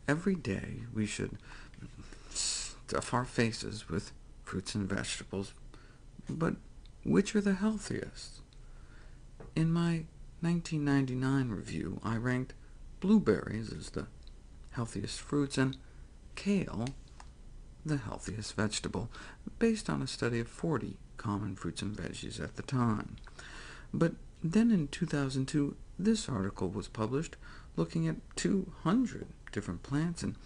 Every day we should stuff our faces with fruits and vegetables, but which are the healthiest? In my 1999 review, I ranked blueberries as the healthiest fruits and kale the healthiest vegetable, based on a study of 40 common fruits and veggies at the time. But then in 2002, this article was published looking at 200 different plants, and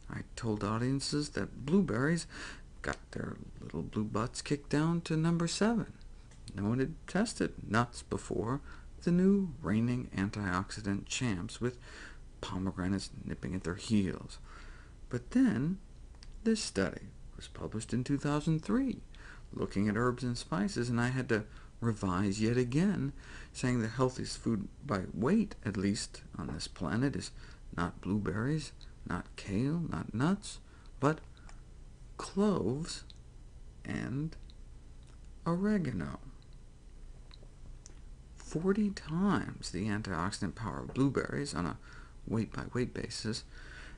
I told audiences that blueberries got their little blue butts kicked down to number 7. No one had tested nuts before, the new reigning antioxidant champs, with pomegranates nipping at their heels. But then this study was published in 2003, looking at herbs and spices, and I had to revise yet again, saying the healthiest food by weight, at least on this planet, is not blueberries, not kale, not nuts, but cloves and oregano. 40 times the antioxidant power of blueberries on a weight-by-weight basis,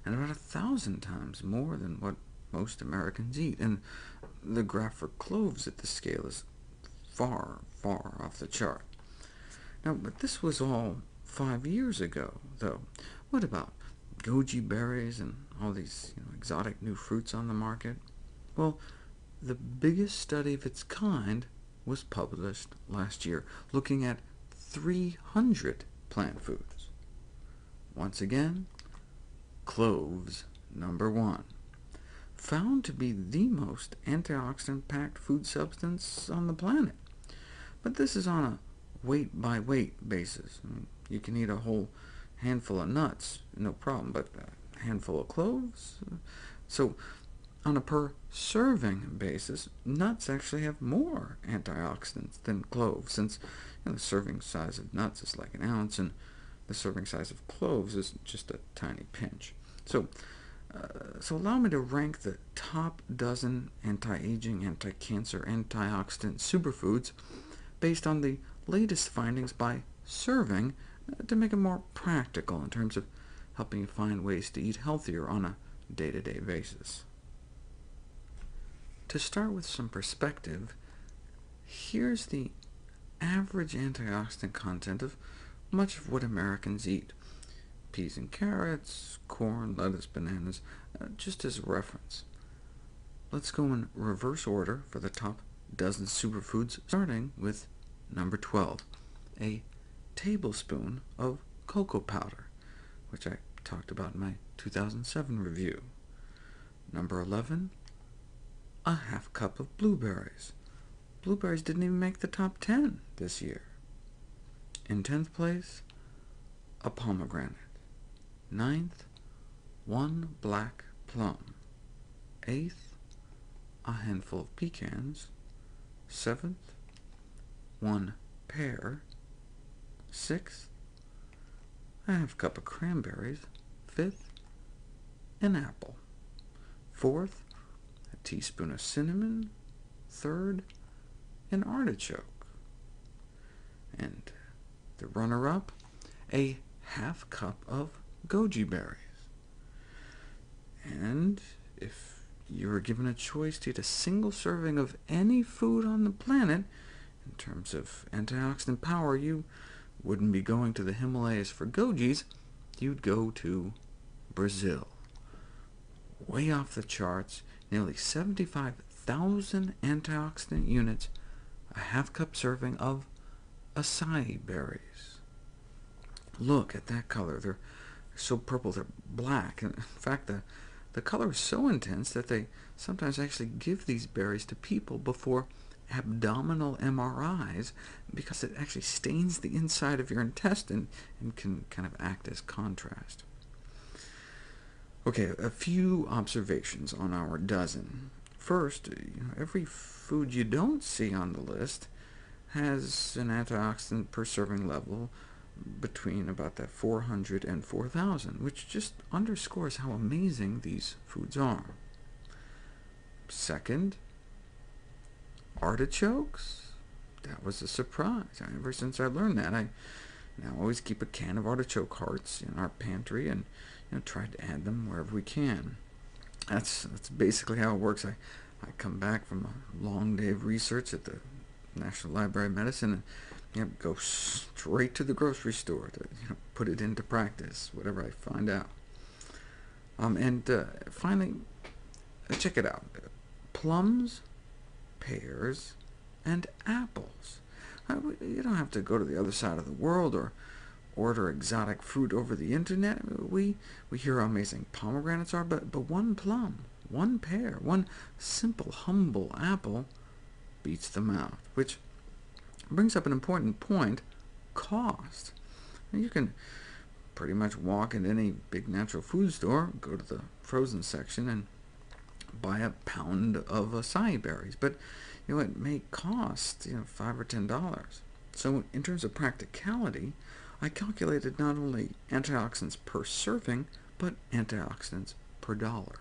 and about 1,000 times more than what most Americans eat, and the graph for cloves at the scale is far, far off the chart. Now, but this was all 5 years ago, though. What about goji berries and all these exotic new fruits on the market? Well, the biggest study of its kind was published last year, looking at 300 plant foods. Once again, cloves, number 1, found to be the most antioxidant-packed food substance on the planet. But this is on a weight-by-weight basis. You can eat a whole handful of nuts, no problem, but a handful of cloves? So on a per-serving basis, nuts actually have more antioxidants than cloves, since the serving size of nuts is like an ounce, and the serving size of cloves is just a tiny pinch. So allow me to rank the top dozen anti-aging, anti-cancer, antioxidant superfoods based on the latest findings by serving, to make it more practical in terms of helping you find ways to eat healthier on a day-to-day basis. To start with some perspective, here's the average antioxidant content of much of what Americans eat: peas and carrots, corn, lettuce, bananas, just as a reference. Let's go in reverse order for the top dozen superfoods, starting with number 12, a tablespoon of cocoa powder, which I talked about in my 2007 review. Number 11, a half cup of blueberries. Blueberries didn't even make the top 10 this year. In 10th place, a pomegranate. 9th, 1 black plum. 8th, a handful of pecans. 7th, 1 pear. 6th, a half cup of cranberries. 5th, an apple. 4th, a teaspoon of cinnamon. 3rd, an artichoke. And the runner-up, a half cup of goji berries. And if you were given a choice to eat a single serving of any food on the planet, in terms of antioxidant power, you wouldn't be going to the Himalayas for gojis, you'd go to Brazil. Way off the charts, nearly 75,000 antioxidant units, a half-cup serving of acai berries. Look at that color. They're so purple they're black. In fact, the color is so intense that they sometimes actually give these berries to people before abdominal MRIs, because it actually stains the inside of your intestine and can kind of act as contrast. Okay, a few observations on our dozen. First, every food you don't see on the list has an antioxidant per serving level between about that 400 and 4,000, which just underscores how amazing these foods are. Second, artichokes. That was a surprise. Ever since I learned that, I now always keep a can of artichoke hearts in our pantry, and try to add them wherever we can. That's basically how it works. I come back from a long day of research at the National Library of Medicine, and go straight to the grocery store to put it into practice, whatever I find out. And finally, check it out. Plums, pears, and apples. You don't have to go to the other side of the world or order exotic fruit over the internet. We hear how amazing pomegranates are, but one plum, one pear, one simple, humble apple beats them out, which brings up an important point: cost. You can pretty much walk into any big natural food store, go to the frozen section, and buy a pound of acai berries, but it may cost $5 or $10. So in terms of practicality, I calculated not only antioxidants per serving, but antioxidants per dollar.